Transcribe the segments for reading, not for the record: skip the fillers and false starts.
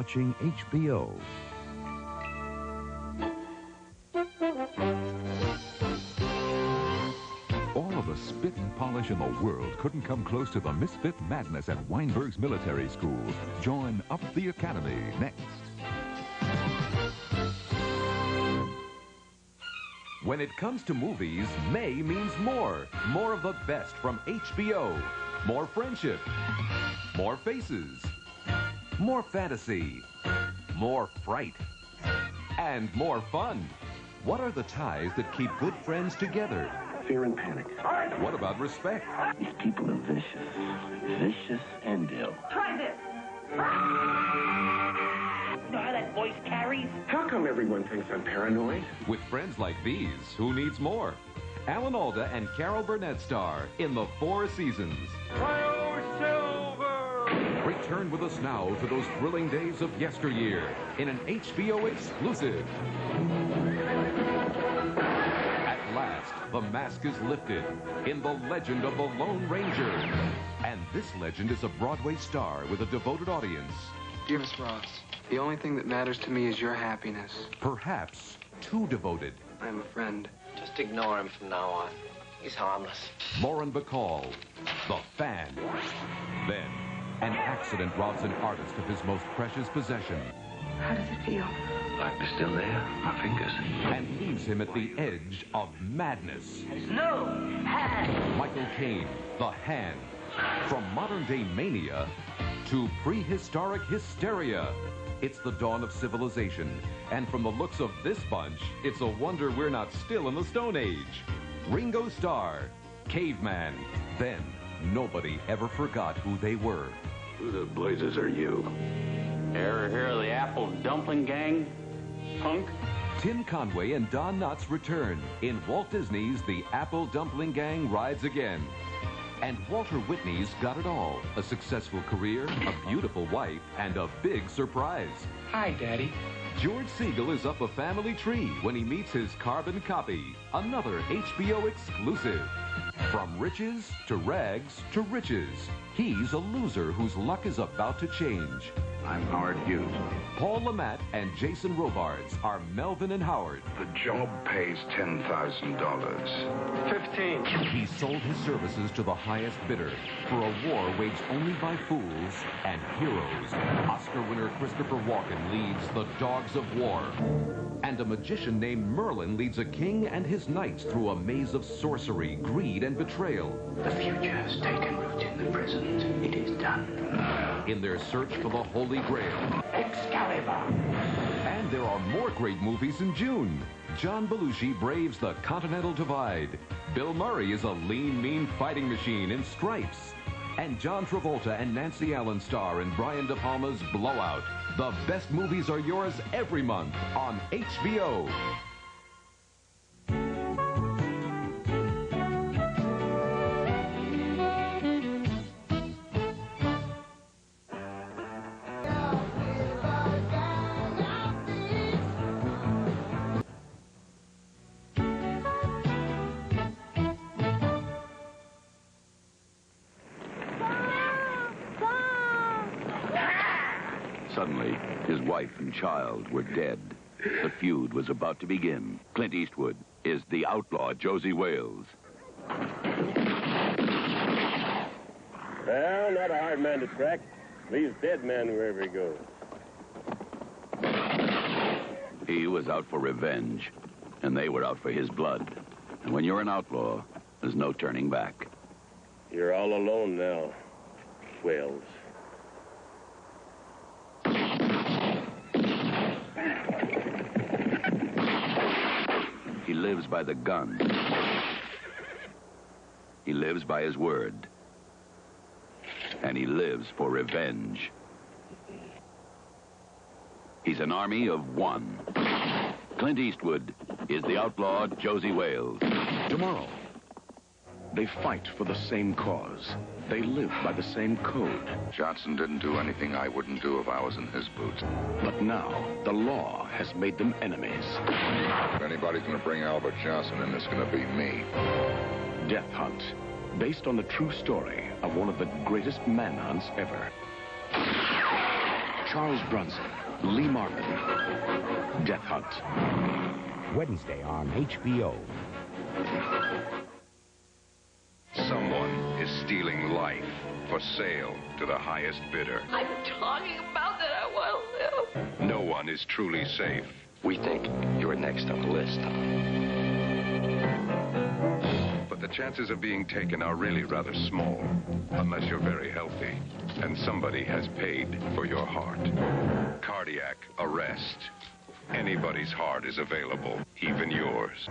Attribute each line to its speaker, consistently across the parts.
Speaker 1: watching HBO.
Speaker 2: All of the spit and polish in the world couldn't come close to the misfit madness at Weinberg's Military School. Join Up the Academy next.
Speaker 3: When it comes to movies, May means more. More of the best from HBO. More friendship. More faces. More fantasy. More fright. And more fun. What are the ties that keep good friends together?
Speaker 4: Fear and panic.
Speaker 3: What about respect?
Speaker 4: These people are vicious. Vicious and ill.
Speaker 5: Try this. You know how that voice carries?
Speaker 4: How come everyone thinks I'm paranoid?
Speaker 3: With friends like these, who needs more? Alan Alda and Carol Burnett star in The Four Seasons. Return with us now to those thrilling days of yesteryear in an HBO exclusive. At last, the mask is lifted in The Legend of the Lone Ranger. And this legend is a Broadway star with a devoted audience.
Speaker 6: Dear Miss Ross, the only thing that matters to me is your happiness.
Speaker 3: Perhaps too devoted.
Speaker 6: I'm a friend.
Speaker 7: Just ignore him from now on. He's harmless.
Speaker 3: Lauren Bacall, the fan. Then, an accident robs an artist of his most precious possession.
Speaker 5: How does it feel?
Speaker 4: Like they're still there. My fingers.
Speaker 3: And leaves him at the edge of madness.
Speaker 5: No hand.
Speaker 3: Michael Caine, The Hand. From modern-day mania to prehistoric hysteria. It's the dawn of civilization. And from the looks of this bunch, it's a wonder we're not still in the Stone Age. Ringo Starr, Caveman. Then, nobody ever forgot who they were.
Speaker 4: Who the blazes are you?
Speaker 7: Ever hear of the Apple Dumpling Gang? Punk?
Speaker 3: Tim Conway and Don Knotts return in Walt Disney's The Apple Dumpling Gang Rides Again. And Walter Whitney's got it all. A successful career, a beautiful wife, and a big surprise.
Speaker 6: Hi, Daddy.
Speaker 3: George Segal is up a family tree when he meets his carbon copy. Another HBO exclusive. From riches to rags to riches. He's a loser whose luck is about to change.
Speaker 4: I'm Howard Hughes.
Speaker 3: Paul Lamont and Jason Robards are Melvin and Howard.
Speaker 4: The job pays $10,000.
Speaker 6: 15.
Speaker 3: He sold his services to the highest bidder for a war waged only by fools and heroes. Oscar winner Christopher Walken leads the Dogs of War. And a magician named Merlin leads a king and his knights through a maze of sorcery, greed, and betrayal.
Speaker 4: The future has taken root in the present. It is done.
Speaker 3: In their search for the Holy Grail.
Speaker 4: Excalibur.
Speaker 3: And there are more great movies in June. John Belushi braves the Continental Divide. Bill Murray is a lean, mean fighting machine in Stripes. And John Travolta and Nancy Allen star in Brian De Palma's Blowout. The best movies are yours every month on HBO.
Speaker 8: Suddenly, his wife and child were dead. The feud was about to begin. Clint Eastwood is the outlaw Josey Wales.
Speaker 9: Well, not a hard man to track. Leaves dead men wherever he goes.
Speaker 8: He was out for revenge, and they were out for his blood. And when you're an outlaw, there's no turning back.
Speaker 9: You're all alone now, Wales.
Speaker 8: He lives by the gun. He lives by his word. And he lives for revenge. He's an army of one. Clint Eastwood is the outlaw Josey Wales.
Speaker 10: Tomorrow, they fight for the same cause. They live by the same code.
Speaker 11: Johnson didn't do anything I wouldn't do if I was in his boots.
Speaker 10: But now, the law has made them enemies.
Speaker 11: If anybody's going to bring Albert Johnson in, it's going to be me.
Speaker 10: Death Hunt, based on the true story of one of the greatest manhunts ever. Charles Bronson, Lee Marvin. Death Hunt.
Speaker 1: Wednesday on HBO.
Speaker 11: Someone is stealing life for sale to the highest bidder.
Speaker 5: I'm talking about that I want to live.
Speaker 11: No one is truly safe.
Speaker 4: We think you're next on the list.
Speaker 11: But the chances of being taken are really rather small, unless you're very healthy and somebody has paid for your heart. Cardiac arrest. Anybody's heart is available, even yours.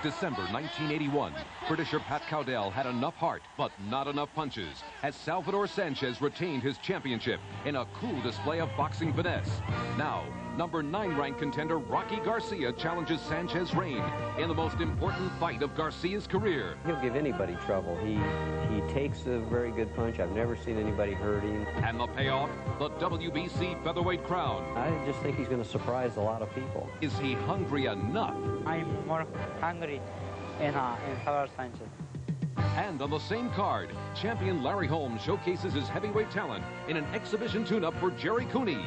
Speaker 3: December 1981, Britisher Pat Cowdell had enough heart, but not enough punches, as Salvador Sanchez retained his championship in a cool display of boxing finesse. Now, number 9 ranked contender Rocky Garcia challenges Sanchez's reign in the most important fight of Garcia's career.
Speaker 12: He'll give anybody trouble. He takes a very good punch. I've never seen anybody hurt him.
Speaker 3: And the payoff, the WBC featherweight crown.
Speaker 12: I just think he's going to surprise a lot of people.
Speaker 3: Is he hungry enough?
Speaker 13: I'm more hungry in Salvador Sanchez.
Speaker 3: And on the same card, champion Larry Holmes showcases his heavyweight talent in an exhibition tune-up for Jerry Cooney.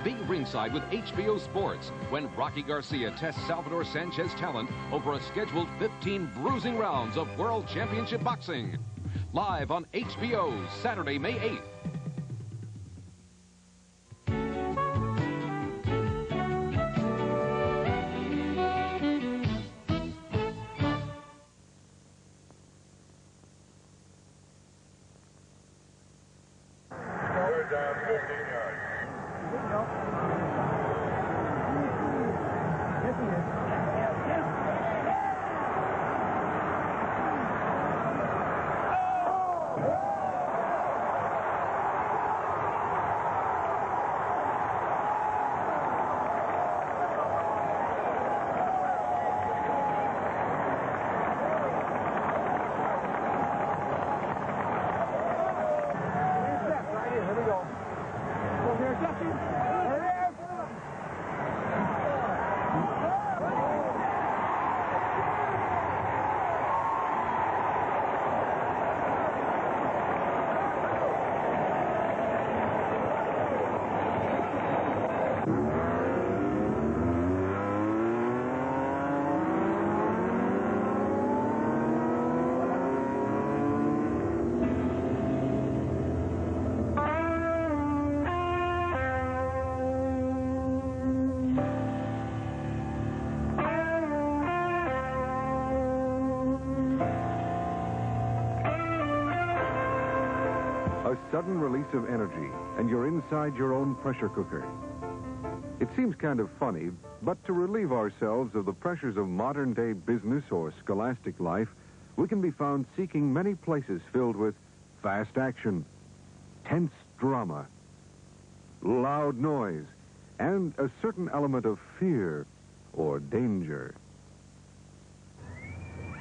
Speaker 3: Be ringside with HBO Sports when Rocky Garcia tests Salvador Sanchez's talent over a scheduled 15 bruising rounds of World Championship Boxing. Live on HBO, Saturday, May 8th.
Speaker 11: Third down, 15 yards.
Speaker 14: A sudden release of energy, and you're inside your own pressure cooker. It seems kind of funny, but to relieve ourselves of the pressures of modern-day business or scholastic life, we can be found seeking many places filled with fast action, tense drama, loud noise, and a certain element of fear or danger.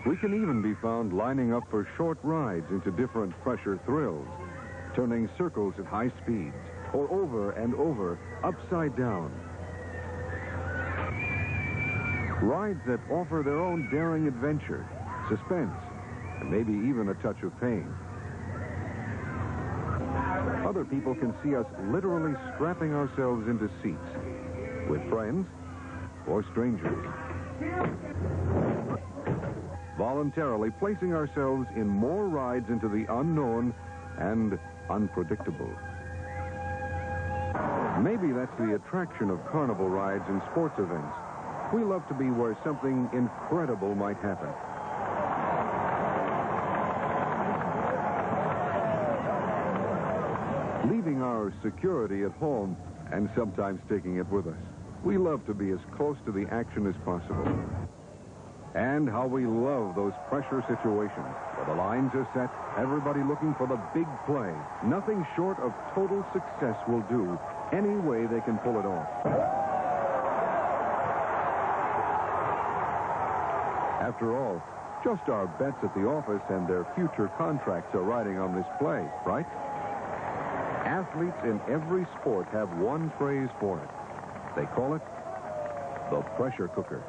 Speaker 14: We can even be found lining up for short rides into different pressure thrills, turning circles at high speeds, or over and over, upside down. Rides that offer their own daring adventure, suspense, and maybe even a touch of pain. Other people can see us literally strapping ourselves into seats, with friends or strangers. Voluntarily placing ourselves in more rides into the unknown and unpredictable. Maybe that's the attraction of carnival rides and sports events. We love to be where something incredible might happen. Leaving our security at home and sometimes taking it with us. We love to be as close to the action as possible. And how we love those pressure situations where the lines are set, everybody looking for the big play. Nothing short of total success will do, any way they can pull it off. After all, just our bets at the office and their future contracts are riding on this play, right? Athletes in every sport have one phrase for it. They call it the pressure cooker.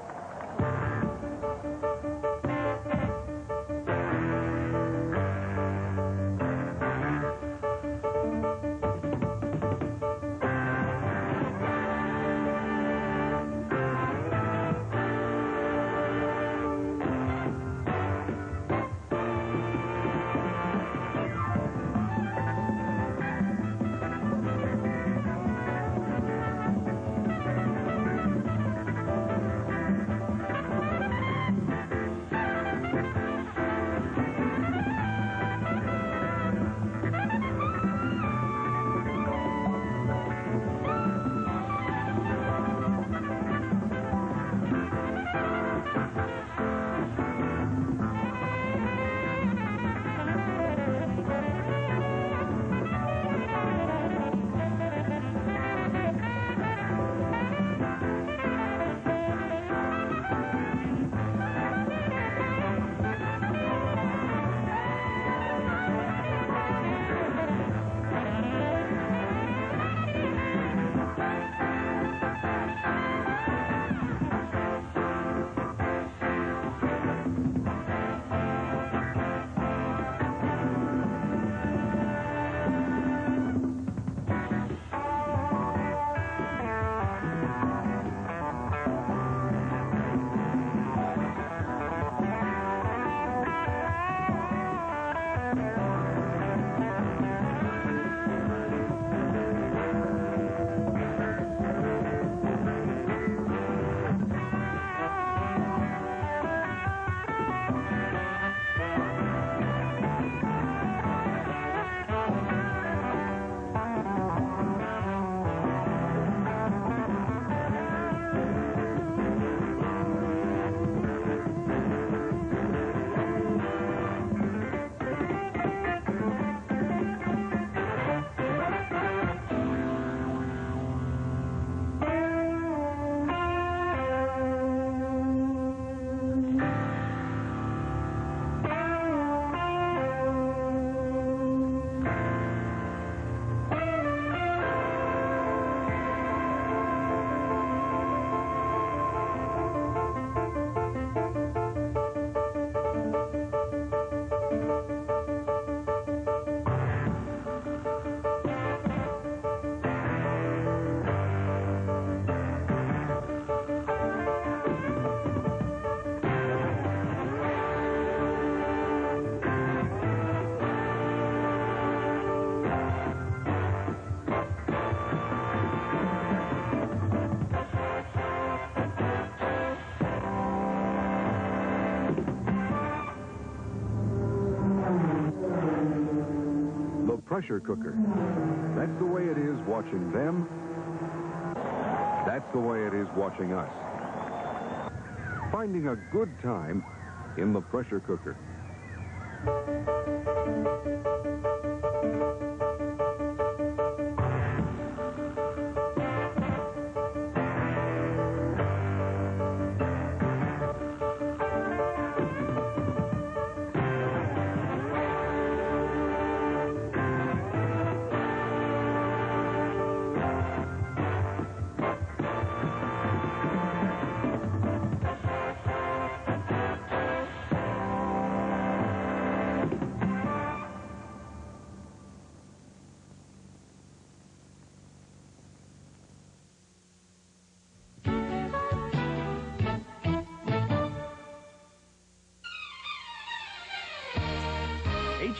Speaker 14: pressure cooker. That's the way it is watching them. That's the way it is watching us. Finding a good time in the pressure cooker.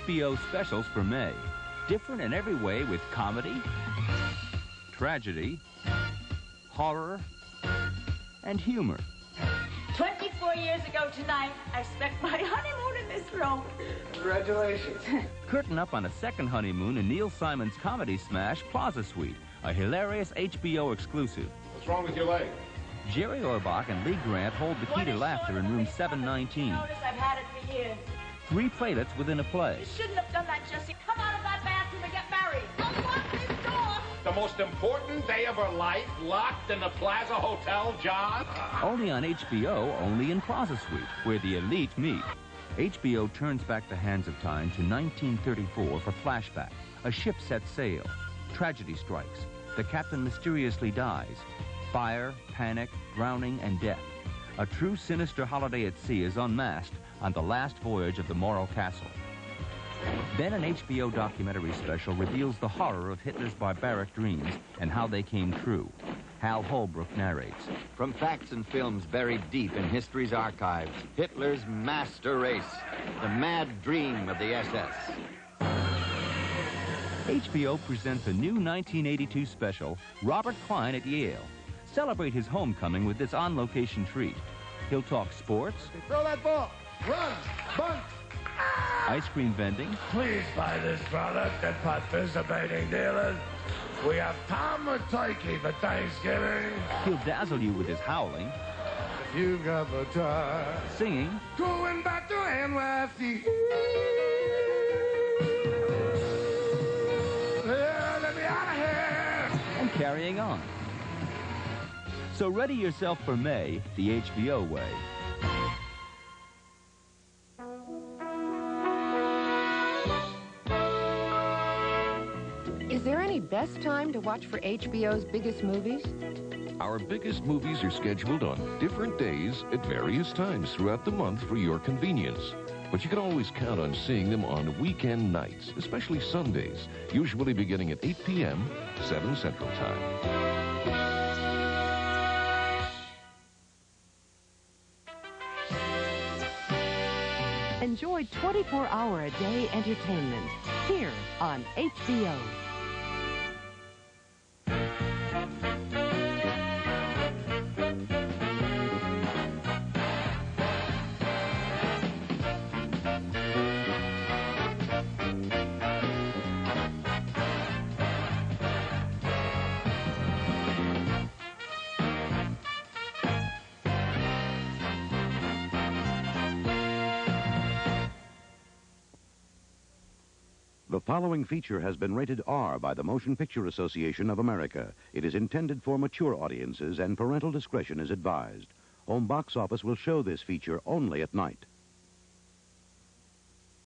Speaker 15: HBO Specials for May. Different in every way with comedy, tragedy, horror, and humor.
Speaker 5: 24 years ago tonight, I spent my honeymoon in this room.
Speaker 6: Congratulations.
Speaker 15: Curtain up on a second honeymoon in Neil Simon's comedy smash, Plaza Suite, a hilarious HBO exclusive.
Speaker 11: What's wrong with your leg?
Speaker 15: Jerry Orbach and Lee Grant hold the key to laughter in room 719.
Speaker 5: Notice I've had it for years.
Speaker 15: 3 playlets within a play.
Speaker 5: You shouldn't have done that, Josey. Come out of that bathroom and get married. Don't lock this door.
Speaker 16: The most important day of her life, locked in the Plaza Hotel, John?
Speaker 15: Only on HBO, only in Plaza Suite, where the elite meet. HBO turns back the hands of time to 1934 for Flashback. A ship sets sail. Tragedy strikes. The captain mysteriously dies. Fire, panic, drowning, and death. A true sinister holiday at sea is unmasked on the last voyage of the Morrow castle. Then an HBO documentary special reveals the horror of Hitler's barbaric dreams and how they came true. Hal Holbrook narrates.
Speaker 17: From facts and films buried deep in history's archives, Hitler's master race, the mad dream of the SS.
Speaker 15: HBO presents a new 1982 special, Robert Klein at Yale. Celebrate his homecoming with this on-location treat. He'll talk sports.
Speaker 18: Throw that ball. Run. Bunt.
Speaker 15: Ice cream vending.
Speaker 18: Please buy this product at participating dealers. We have Tom or turkey for Thanksgiving.
Speaker 15: He'll dazzle you with his howling.
Speaker 18: If you got the time.
Speaker 15: Singing.
Speaker 18: Going back to NYC. Yeah, let me out of here.
Speaker 15: And carrying on. So ready yourself for May, the HBO way.
Speaker 19: Is there any best time to watch for HBO's biggest movies?
Speaker 11: Our biggest movies are scheduled on different days at various times throughout the month for your convenience. But you can always count on seeing them on weekend nights, especially Sundays, usually beginning at 8 p.m., 7 Central Time.
Speaker 19: Enjoy 24-hour-a-day entertainment here on HBO.
Speaker 1: The following feature has been rated R by the Motion Picture Association of America. It is intended for mature audiences and parental discretion is advised. Home Box Office will show this feature only at night.